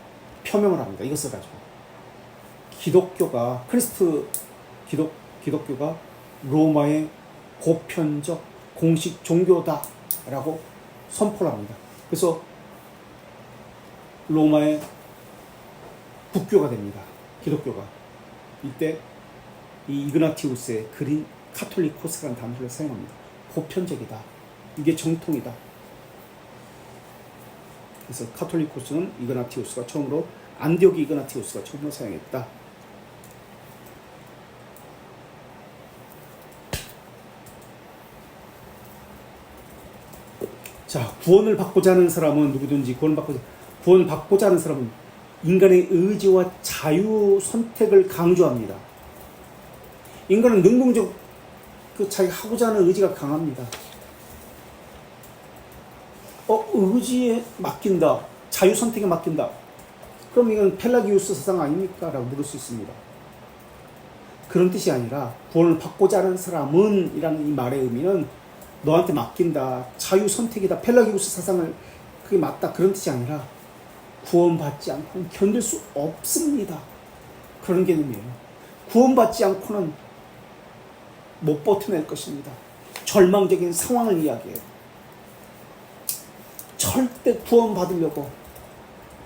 표명을 합니다. 이것을 가지고 기독교가 기독교가 로마의 보편적 공식 종교다라고 선포를 합니다. 그래서 로마의 국교가 됩니다. 기독교가. 이때 이 이그나티우스의 그린 카톨리코스라는 단어를 사용합니다. 보편적이다. 이게 정통이다. 그래서 카톨리코스는 이그나티우스가 처음으로 안디옥 이그나티우스가 처음으로 사용했다. 자, 구원을 받고자 하는 사람은 누구든지 구원받고자 하는 사람은 인간의 의지와 자유 선택을 강조합니다. 인간은 능동적 자기 하고자 하는 의지가 강합니다. 의지에 맡긴다. 자유 선택에 맡긴다. 그럼 이건 펠라기우스 사상 아닙니까? 라고 물을 수 있습니다. 그런 뜻이 아니라 구원을 받고자 하는 사람은 이라는 이 말의 의미는 너한테 맡긴다. 자유 선택이다. 펠라기우스 사상을 그게 맞다. 그런 뜻이 아니라 구원받지 않고는 견딜 수 없습니다. 그런 개념이에요. 구원받지 않고는 못 버텨낼 것입니다. 절망적인 상황을 이야기해요. 절대 구원받으려고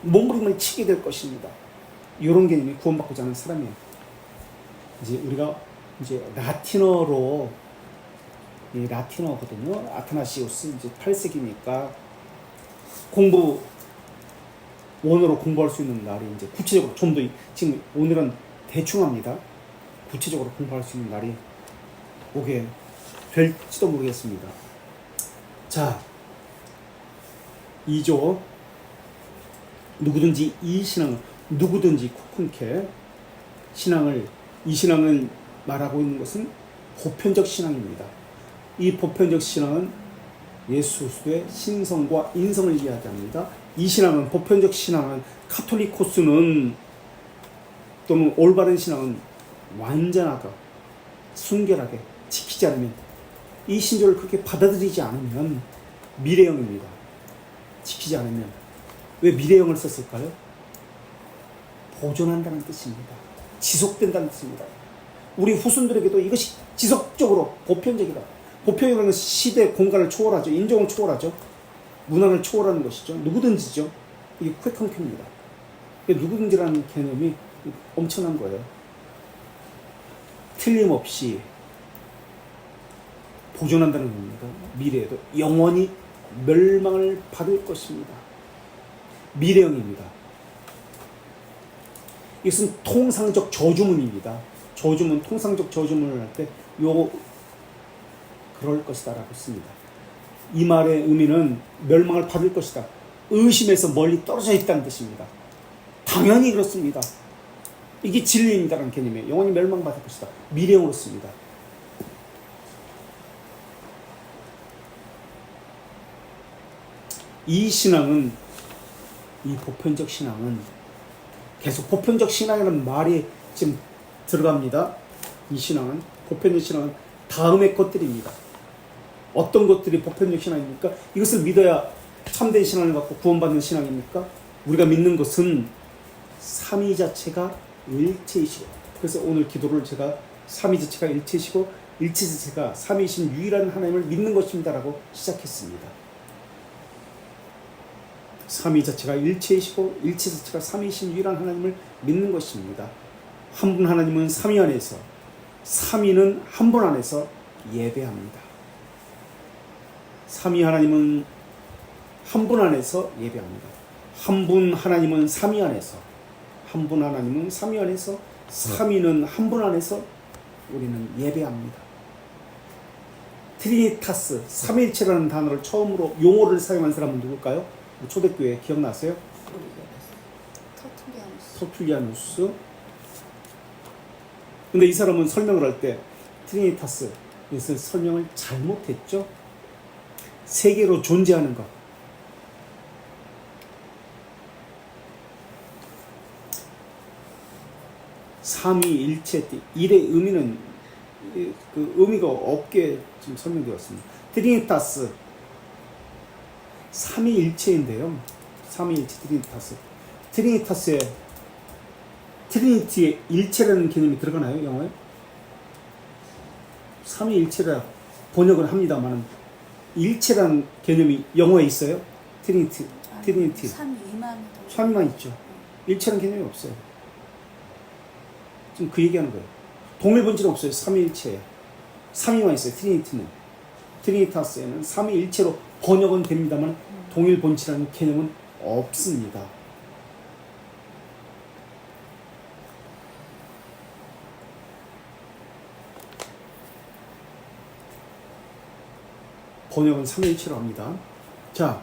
몸부림을 치게 될 것입니다. 이런 개념이 구원받고자 하는 사람이에요. 이제 우리가 라틴어로 이 라틴어거든요. 아타나시우스 이제 8세기니까 원어로 공부할 수 있는 날이 이제 구체적으로 좀 더 지금 오늘은 대충 합니다. 구체적으로 공부할 수 있는 날이 오게 될지도 모르겠습니다. 자, 2조 누구든지 이 신앙을 누구든지 코쿤케 이 신앙을 말하고 있는 것은 보편적 신앙입니다. 이 보편적 신앙은 예수 그리스도의 신성과 인성을 이야기합니다. 이 신앙은 보편적 신앙은 카톨리코스는 또는 올바른 신앙은 완전하게 순결하게 지키지 않으면 이 신조를 그렇게 받아들이지 않으면 미래형입니다. 지키지 않으면 왜 미래형을 썼을까요? 보존한다는 뜻입니다. 지속된다는 뜻입니다. 우리 후손들에게도 이것이 지속적으로 보편적이다. 보편이라는 시대, 공간을 초월하죠. 인종을 초월하죠. 문화를 초월하는 것이죠. 누구든지죠. 이게 퀘컨케입니다. 누구든지라는 개념이 엄청난 거예요. 틀림없이 보존한다는 겁니다. 미래에도 영원히 멸망을 받을 것입니다. 미래형입니다. 이것은 통상적 저주문입니다. 저주문, 통상적 저주문을 할 때 요거 그럴 것이다라고 씁니다. 이 말의 의미는 멸망을 받을 것이다. 의심에서 멀리 떨어져 있다는 뜻입니다. 당연히 그렇습니다. 이게 진리입니다라는 개념이에요. 영원히 멸망받을 것이다. 미래형으로 씁니다. 이 신앙은, 이 보편적 신앙은 계속 보편적 신앙이라는 말이 지금 들어갑니다. 이 신앙은, 보편적 신앙은 다음의 것들입니다. 어떤 것들이 보편적 신앙입니까? 이것을 믿어야 참된 신앙을 갖고 구원받는 신앙입니까? 우리가 믿는 것은 삼위 자체가 일체이시고, 그래서 오늘 기도를 제가 삼위 자체가 일체이시고 일체 자체가 삼위이신 유일한 하나님을 믿는 것입니다라고 시작했습니다. 삼위 자체가 일체이시고 일체 자체가 삼위이신 유일한 하나님을 믿는 것입니다. 한 분 하나님은 삼위 안에서, 삼위는 한 분 안에서 예배합니다. 삼위 하나님은 한 분 안에서 예배합니다. 한 분 하나님은 삼위 안에서, 한 분 하나님은 삼위 안에서, 삼위는 한 분 안에서 우리는 예배합니다. 트리니타스, 삼위일체라는 단어를 처음으로 용어를 사용한 사람은 누굴까요? 초대교회 기억나세요? 터툴리아누스. 근데 이 사람은 설명을 할 때 트리니타스, 이것을 설명을 잘못했죠. 세계로 존재하는 것. 삼위일체, 일의 의미는 그 의미가 없게 지금 설명되었습니다. 트리니타스, 삼위일체인데요. 삼위일체 트리니타스. 트리니타스에 트리니티의 일체라는 개념이 들어가나요, 영어에? 삼위일체라 번역을 합니다만 일체라는 개념이 영어에 있어요? 트리니티. 3위만 있죠. 일체라는 개념이 없어요. 지금 그 얘기하는 거예요. 동일 본질은 없어요. 삼위일체에. 삼위만 있어요. 트리니티는. 트리니타스에는 삼위일체로 번역은 됩니다만 동일 본질이라는 개념은 없습니다. 번역은 삼위일체로 합니다. 자,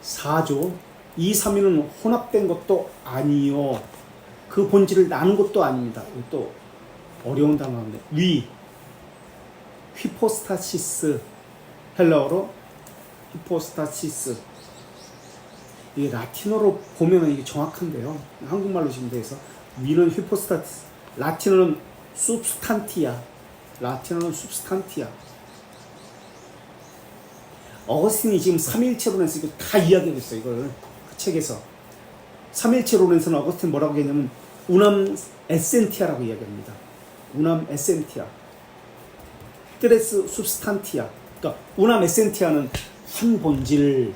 4조. 이 삼위는 혼합된 것도 아니요, 그 본질을 나눈 것도 아닙니다. 이것도 어려운 단어인데, 휘포스타시스, 헬라어로 히포스타시스. 이게 라틴어로 보면은 이게 정확한데요. 한국말로 지금 돼서 위는 휘포스타시스, 라틴어는 substantia. 어거스틴이 지금 삼일체론에서 이거 다 이야기하고 있어요. 이걸 그 책에서 삼일체론에서는 어거스틴 뭐라고 했냐면 운암 에센티아라고 이야기합니다. 운암 에센티아, 트레스 substantia. 그러니까 운암 에센티아는 한 본질,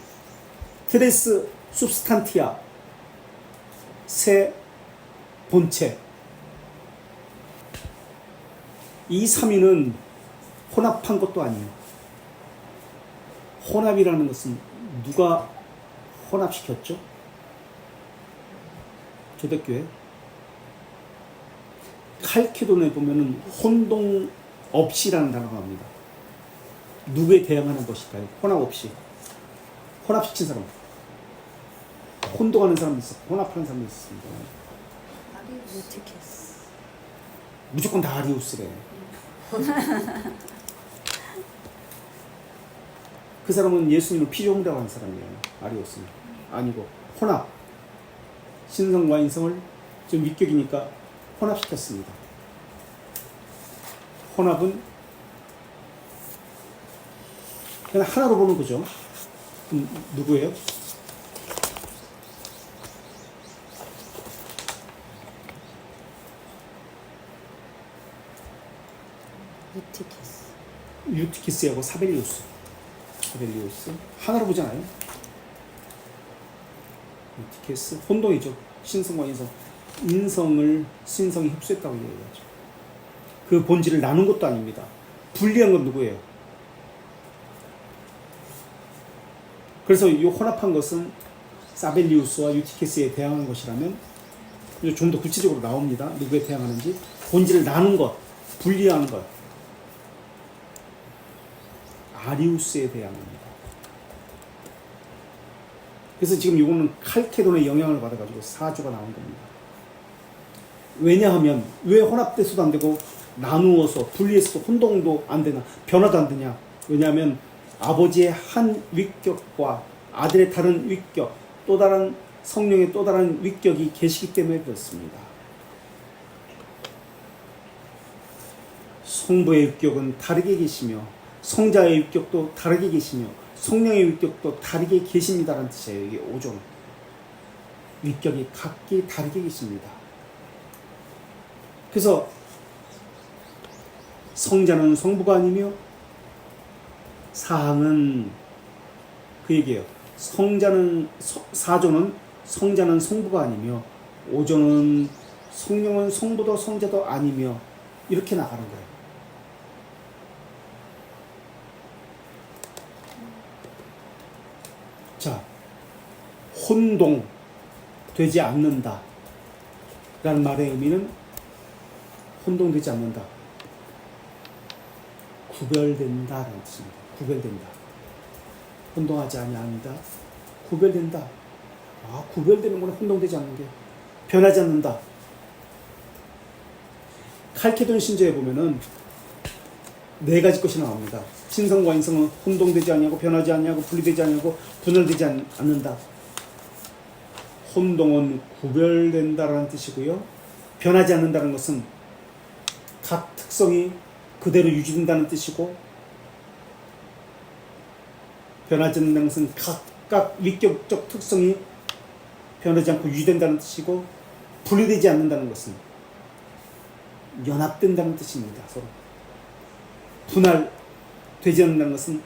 트레스 substantia 세 본체. 이 삼위는 혼합한 것도 아니에요. 혼합이라는 것은 누가 혼합시켰죠? 초대교회. 칼케돈에 보면은 혼동 없이라는 단어가 나옵니다. 누구에 대항하는 것일까요? 혼합 없이. 혼합시킨 사람. 혼동하는 사람도 있었고 혼합하는 사람도 있었습니다. 유티케스. 무조건 다 아리우스래. 그 사람은 예수님을 피조물이라고 하는 사람이에요. 아리우스는 아니고 혼합. 신성과 인성을 좀 위격이니까 혼합시켰습니다. 혼합은 그냥 하나로 보는 거죠. 그럼 누구예요? 유티키스하고 사벨리우스. 하나로 보잖아요. 유티키스 혼동이죠. 신성과 인성. 신성이 흡수했다고 얘기하죠. 그 본질을 나눈 것도 아닙니다. 분리한 건 누구예요? 그래서 이 혼합한 것은 사벨리우스와 유티키스에 대항한 것이라면 이제 좀 더 구체적으로 나옵니다. 누구에 대항하는지. 본질을 나눈 것, 분리하는 것. 아리우스에 대항합니다. 그래서 지금 이거는 칼케돈의 영향을 받아가지고 사주가 나온 겁니다. 왜냐하면 왜 혼합돼서도 안 되고 나누어서 분리해서도 혼동도 안 되나, 변화도 안 되냐? 왜냐하면 아버지의 한 위격과 아들의 다른 위격, 또 다른 성령의 또 다른 위격이 계시기 때문에 그렇습니다. 성부의 위격은 다르게 계시며 성자의 위격도 다르게 계시며 성령의 위격도 다르게 계십니다라는 뜻이에요. 이게 5종 위격이 각기 다르게 계십니다. 그래서 성자는 성부가 아니며 사항은 그 얘기예요. 사조는 성자는 성부가 아니며 5조는 성령은 성부도 성자도 아니며 이렇게 나가는 거예요. 자, 혼동 되지 않는다 라는 말의 의미는 혼동되지 않는다, 구별된다 라는 뜻입니다. 구별된다. 혼동하지 아니한다, 구별된다. 아, 구별되는구나. 혼동되지 않는 게. 변하지 않는다. 칼케돈 신조에 보면은 4가지 것이 나옵니다. 신성과 인성은 혼동되지 않냐고, 변하지 않냐고, 분리되지 않냐고, 분열되지 않는다. 혼동은 구별된다라는 뜻이고요. 변하지 않는다는 것은 각 특성이 그대로 유지된다는 뜻이고, 변하지 않는다는 것은 각각 위격적 특성이 변하지 않고 유지된다는 뜻이고, 분리되지 않는다는 것은 연합된다는 뜻입니다. 서로 분할되지 않는다는 것은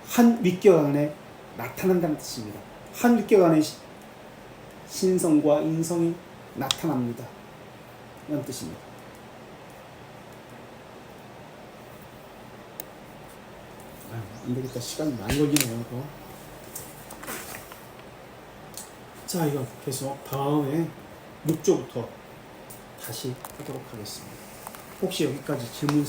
한 위격 안에 나타난다는 뜻입니다. 한 위격 안에 신성과 인성이 나타납니다. 이런 뜻입니다. 안 되겠다. 시간이 많이 걸리네요. 이거. 자, 이거 계속 다음에 6조부터 다시 하도록 하겠습니다. 혹시 여기까지 질문